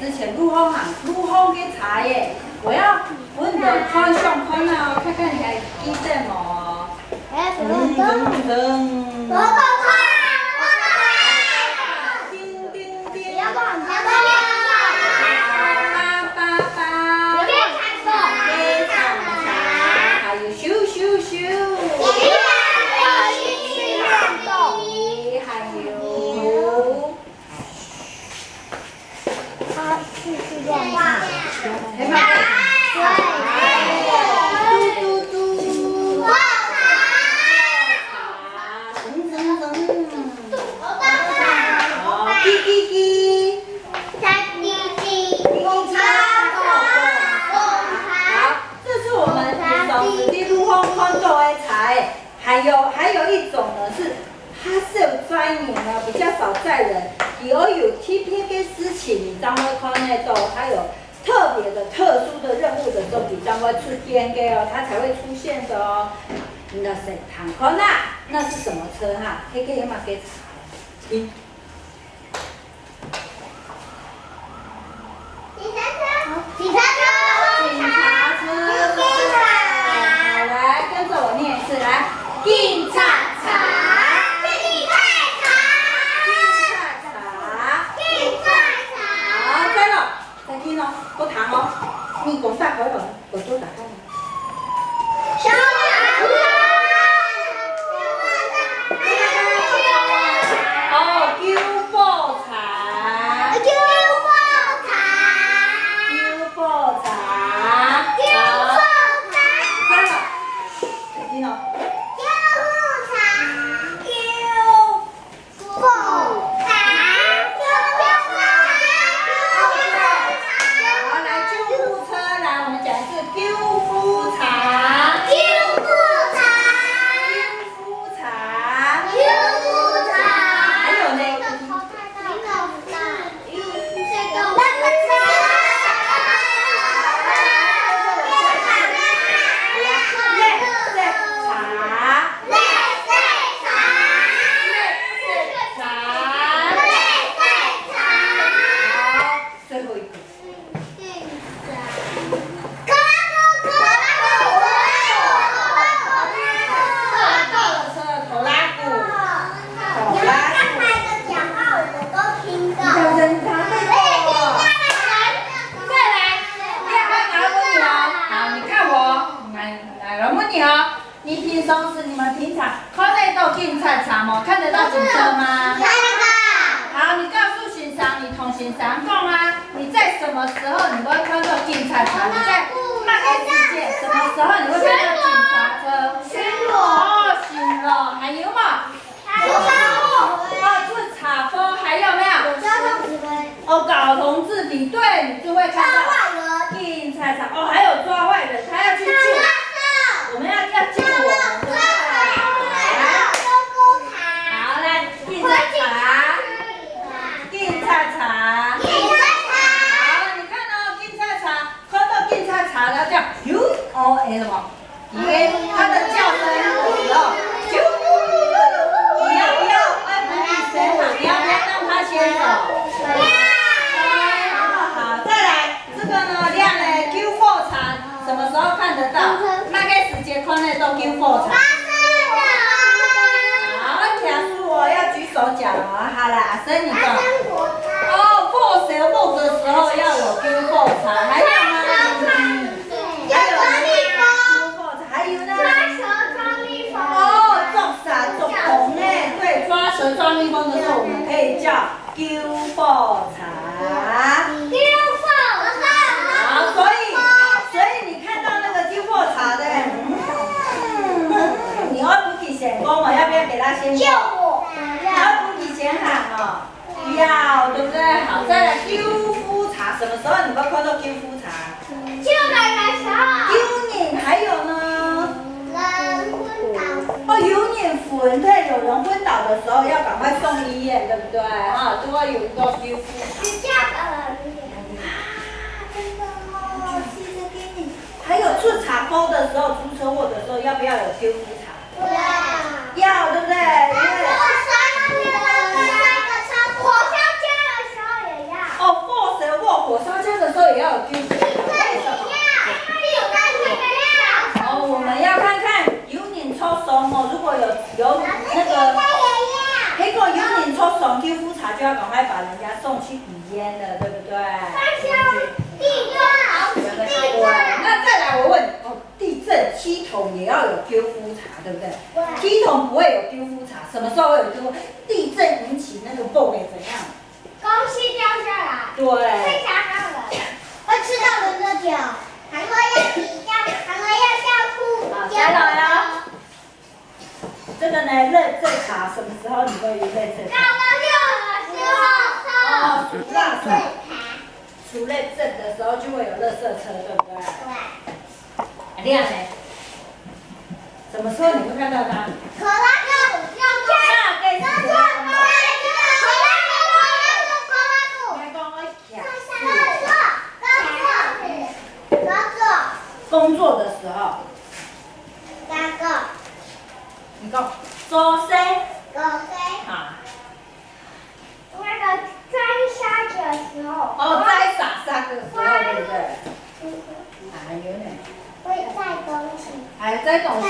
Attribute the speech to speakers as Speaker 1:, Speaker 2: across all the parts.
Speaker 1: 之前，陆峰去查耶，我要阮着看相款啊，看看你还记得无？叮叮叮，还有咻咻咻，还有。 嘟嘟嘟，叽叽叽，好，这是我们平常时地陆空看到的菜，还有一种呢是。 它是有专营啊，比较少载人。有特别的事情，你当会看那种，它有特别的、特殊的任务的时候，你当会出现的哦，它才会出现的哦。那是坦克纳，那是什么车哈？可以嘛给查。警察车。好，来跟着我念一次，来，警察车。 再听哦，不糖哦，你讲大口一点，耳朵打开来。小哦，救火柴。再了，再听哦。 你平常时你们平常看得到警察车吗？看得到警车吗？看得到。好，你告诉巡长，你同巡长讲啊，你在什么时候你会看到警察车？你在那个时间什么时候你会看到警察车？巡逻。哦，巡逻，还有吗？是查封，还有没有？交通指挥。哦，搞同志比，对，你就会看到警察车。哦，还有抓坏人，他要去救。 我们要救我们，对不对？好，来，警察查，警察查，好，你看哦，警察查，看到警察查了，这样，U-O-L 什么？它的叫声的时候，U， 你要不要？你要不要让他先走？好，再来，这个呢，亮的 Q 4查，什么时候看得到？ 看得到救火柴。好，听书哦，要举手讲哦。好啦，阿生你讲。哦，破蛇木的时候要有救火柴，还有吗？还有救火柴，还有呢？哦，捉啥捉虫呢？对，抓蛇抓蜜蜂的时候，我们可以叫救火柴。好，所以你看到那个救火柴的。 你会不提前讲嘛？要不要给他先？救我！要不提前喊哦？要，对不对？好，再来救夫茶，什么时候你会看到救夫茶？救奶奶茶。救人还有呢？人昏倒。哦，有人昏，对，有人昏倒的时候要赶快送医院，对不对？啊，都要有一个救夫茶。是这样的。真的哦，谢谢给你。还有出查封的时候，出车祸的时候，要不要有救夫茶？ 要，对不对？因为火烧家的时候也要。哦，火蛇卧火烧就要赶快把人家送去雨淹了，对不对？
Speaker 2: 地震，
Speaker 1: 那再来我问哦，地震梯桶也要有丢夫茶，对不对？梯桶不会有丢夫茶，什么时候会有丢？地震引起那个爆会怎样？
Speaker 2: 东西掉下来，
Speaker 1: 对。
Speaker 2: 会砸到人，会吃到人的脚，还会要比较，还会要叫哭。
Speaker 1: 好，再来啊！这个呢，认证茶什么时候你会认证
Speaker 2: 到
Speaker 1: 茶？
Speaker 2: 了6的时候，
Speaker 1: 哦，数垃圾。
Speaker 2: 茶。
Speaker 1: 除认证的时候就会有垃圾车，对不对？
Speaker 2: 对。
Speaker 1: 这样呢？什么时候你会看到它？
Speaker 2: 可拉古要
Speaker 1: 那给谁？工作的时候，你讲做谁？啊。哦，摘傻沙的时候，对不对？还有呢？还摘东西。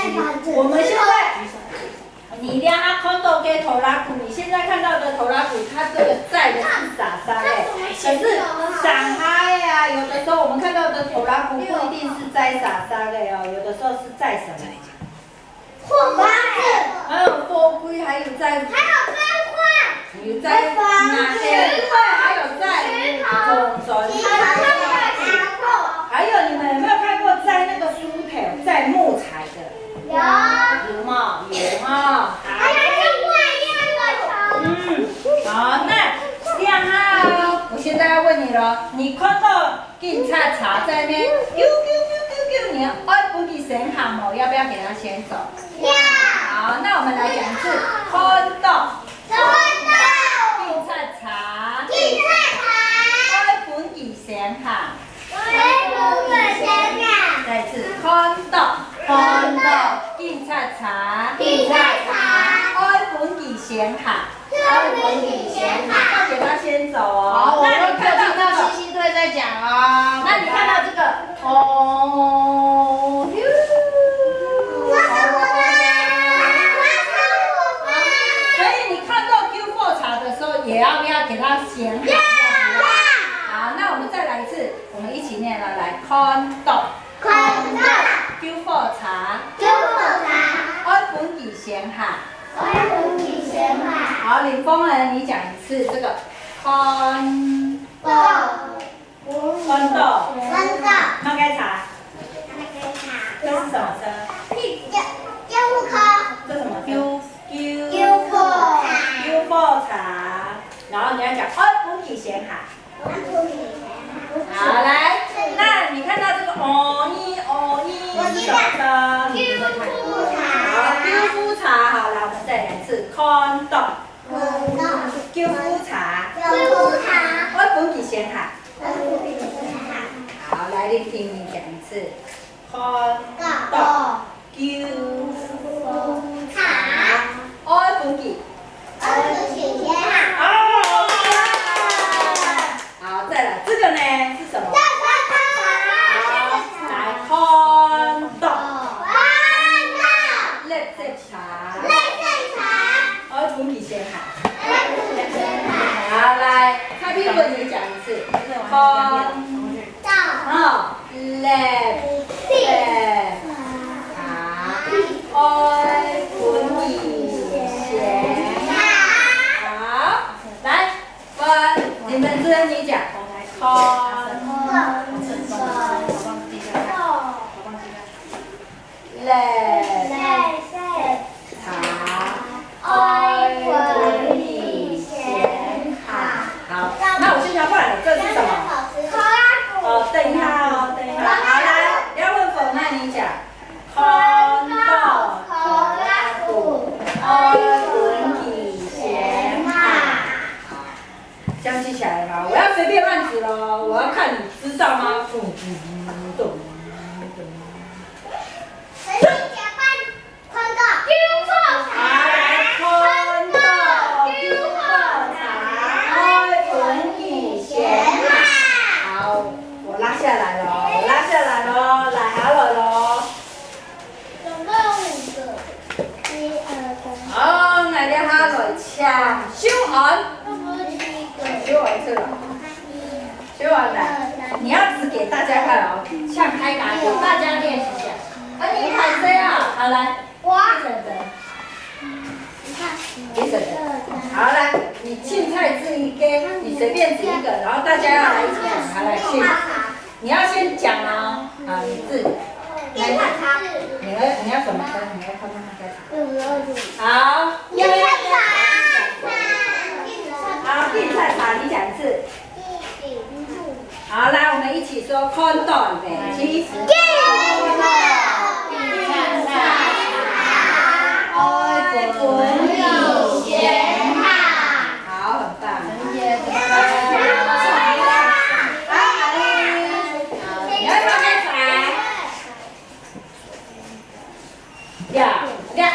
Speaker 1: 我们现在，你俩他看到给头拉骨，你现在看到的头拉骨，它这个摘的是傻沙嘞。可是上海呀，有的时候我们看到的头拉骨不一定是摘傻沙的哦，有的时候是摘什么？还有锅龟，还有摘。有在哪些块？还有在还有你们有没有看过摘那个酥条，摘木材的？有吗？有吗？好，那亮号，我现在要问你了，你看到警察茶在那边啾，你要爱不给先行吗？要不要给他先走？
Speaker 2: 要。
Speaker 1: 好，那我们来讲一次，看到。先行，再次看到，警察查，爱本地先行，要给他先走哦。
Speaker 3: 好，我
Speaker 1: 那
Speaker 3: 们看到西西队在讲啊。
Speaker 1: 那你看到这个哦，所以你看到 Q4 茶的时候，也要不要给他先行？好，那我们再来一次，我们一起念了，来，看到，Q4 茶，爱本地先行。好，林峰呢，你讲一次这个看到，那该茶，这是什么声？这什么声？Q4 茶，然后你要讲爱本地先行。好，来，那你看到这个哦呢是什么声？好，丢夫茶，好，来，我们再来一次，看到，丢夫茶，爱本地先行。好，来，聆听你讲一次，看到，丢夫茶，爱本地。好，再来，这个呢是什么？好，来看到，绿色茶，爱本地先行。好，来，蔡碧文你讲一次，看到，绿色茶，爱本地先行。好，来，你们这你讲，看。好，那我先调过来了，这是什么？哦，等一下哦，等一下。好，来，要问否？那你讲。看到头拉骨，爱本地先行。这样记起来了吗？我要随便乱指喽，我要看你知道吗？抢手按。出了。学完了，你要指给大家看哦，像开打给大家练习一下。啊，你喊谁啊？好来，你婶婶，好来，你青菜指一根，你随便指一个，然后大家要来一起讲，好来去。你要先讲哦，好，你自己。你要什么分？你要看开茶。好，好，订菜茶，你讲一次。好，来，我们一起说看到的，起。好，很棒。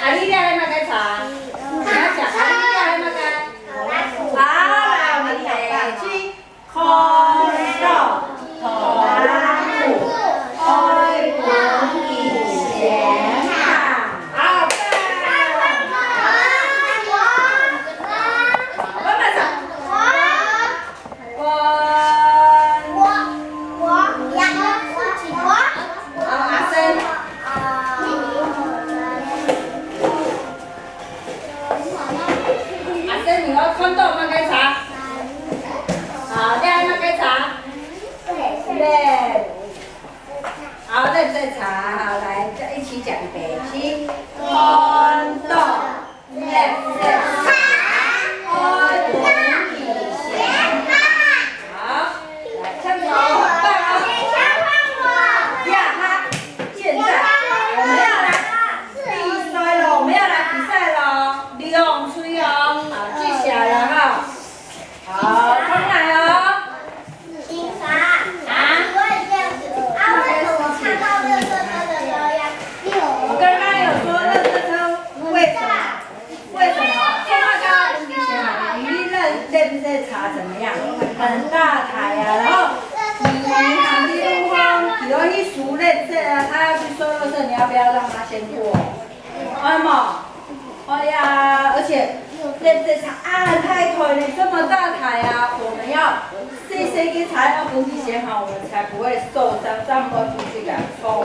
Speaker 1: 阿丽丽来买个茶，你要讲阿丽丽来买个。好，来我们一起看到开本以前哈，好棒！我们唱。好，阿生。你要看到那个茶，好，你爱那个茶，对，好，那再茶，好，来，再一起讲一遍，起，看到，茶，开本以前好，来，唱首很棒哦，呀哈，现在我们要来比赛了，我们要来比赛了，用吹哦。记起来了哈，好，重来哦。
Speaker 2: 警察啊，我也这样子。啊，为什么看到热车车的时候要
Speaker 1: 我刚刚有说热车车为什么？为什么？因为刚刚以前你认不认查怎么样？很大台呀，然后你银行的路方，比如去赎认证啊，他要去收热车，你要不要让他先过？为什么？哎呀，而且。认真查啊，太腿了，这么大台啊！我们要细细去查，要分体写好，我们才不会受伤，这样过出去给冲。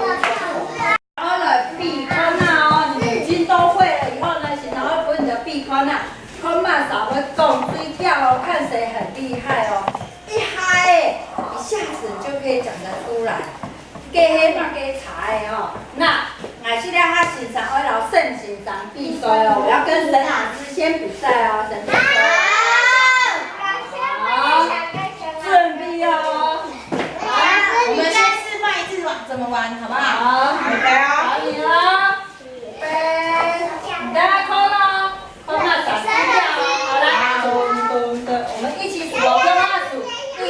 Speaker 1: 然后呢，避坑啊哦，你已经都会了以后呢，然后不是你的避坑啊，坑嘛少会动追掉哦，看谁很厉害哦，厉害一下子就可以讲得出来。加黑嘛加茶的哦，那俺现在他欣赏二楼盛欣赏比赛哦，我要跟沈老师先比赛哦，沈老师。好，准备哦。
Speaker 3: 我们先示范一次怎么玩，好不好？
Speaker 1: 好，好，你了。备，你再来扣咯，扣那闪掉哦，好来，咚咚的，我们一起数哦，跟他数，1。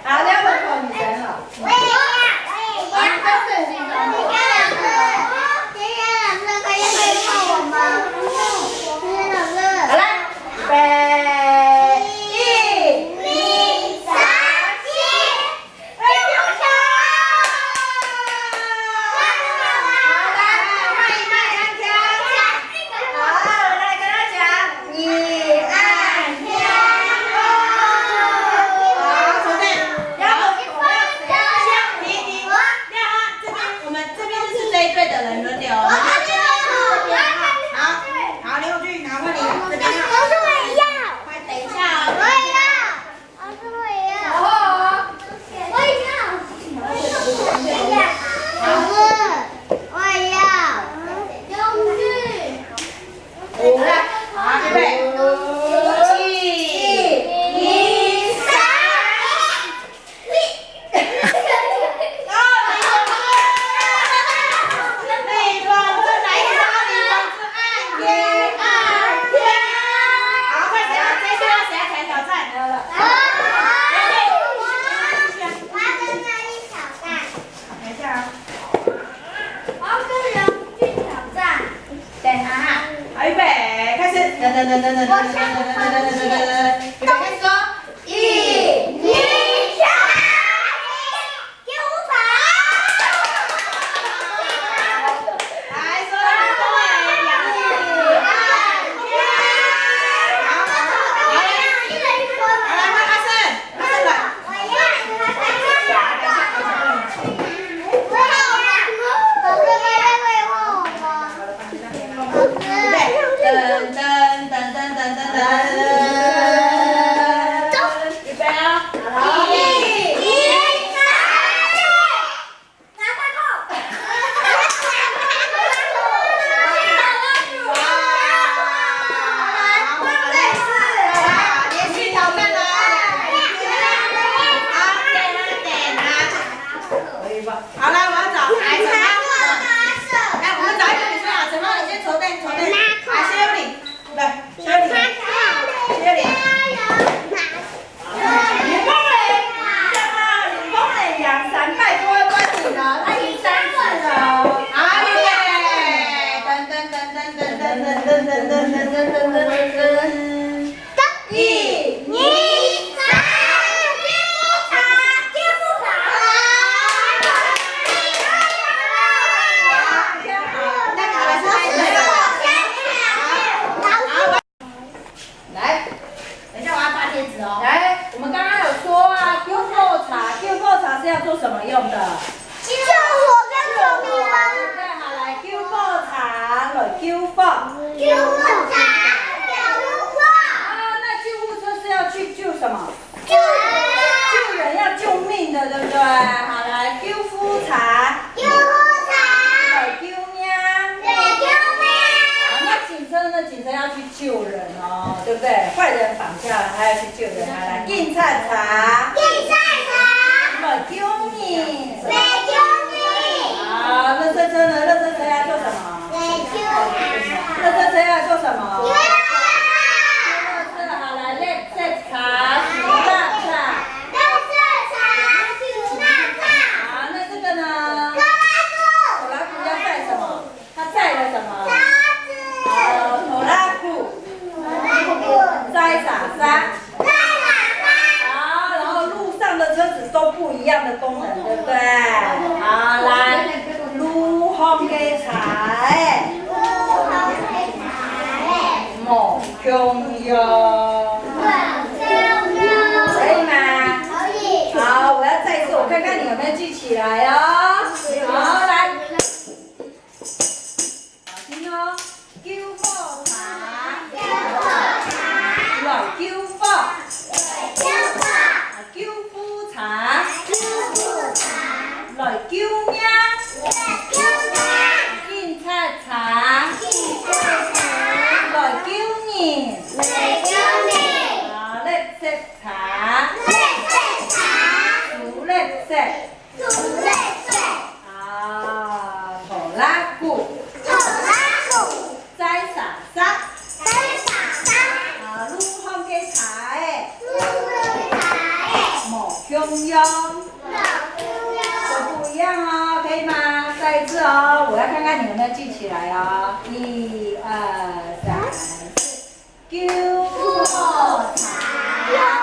Speaker 1: 好，两个口女生好。我也要。好了，预备，1、2、3、4。哎呦！好，来，慢一慢，安全。好，来跟他讲，1、2、
Speaker 3: 对的人轮流。好，好，刘俊，拿过你这边要。
Speaker 2: 我也要。
Speaker 3: 快等一下哦。
Speaker 2: 我也要。我也要。我也要。我也要。勇气。
Speaker 1: 5了，
Speaker 3: 好，预备。预备开始说。好了，我要找陈浩。来，我们找一个女生啊，陈浩，你先筹备。来，薛有礼，对，薛有礼。
Speaker 1: 林风雷，林风雷杨300多位观众呢，他赢3次了。
Speaker 3: 好，预备，噔。
Speaker 2: 1、2、3，
Speaker 1: 来，我们刚刚有说啊 ，QQ 茶是要做什么用的？
Speaker 2: 救火跟救命吗？
Speaker 1: 对，好来 ，QQ 茶来 QQ。
Speaker 2: 救护车，救护车，
Speaker 1: 那救护车是要去救什么？
Speaker 2: 救
Speaker 1: 人要救命的，对不对？好来 ，QQ 茶。
Speaker 2: 救护车，
Speaker 1: 来救命。
Speaker 2: 对，救命！
Speaker 1: 好，那警车要去救人哦，对不对？坏人绑架了，还要去救人，还来警察茶。
Speaker 2: 警察
Speaker 1: 来救命。
Speaker 2: 对，救命！
Speaker 1: 好，垃圾车呢？垃圾车要做什么？
Speaker 2: 对，救命！
Speaker 1: 垃圾车要做什么？
Speaker 2: 垃
Speaker 1: 好来，垃圾茶数大茶。
Speaker 2: 圾茶，救那茶，
Speaker 1: 好，那这个呢？
Speaker 2: 拖拉
Speaker 1: 拖拉库要载什么？它载了什么？
Speaker 2: 车，
Speaker 1: 拖拉库载啥啥？好，然后路上的车子都不一样的功能，对不对？好，来，路红嘅茶冇用用，可以吗？好，我要再次，我看看你有没有记起来哦。好，来，好听哦。救火茶，来救火，救护茶，来救命，警察茶，来救人，啊，垃圾茶，数垃圾，啊，拖拉库，载啥啥，啊，路红嘅茶诶，冇用用。都不一样哦，可以吗？再一次哦，我要看看你有没有记起来哦。1、2、3、4，救火茶。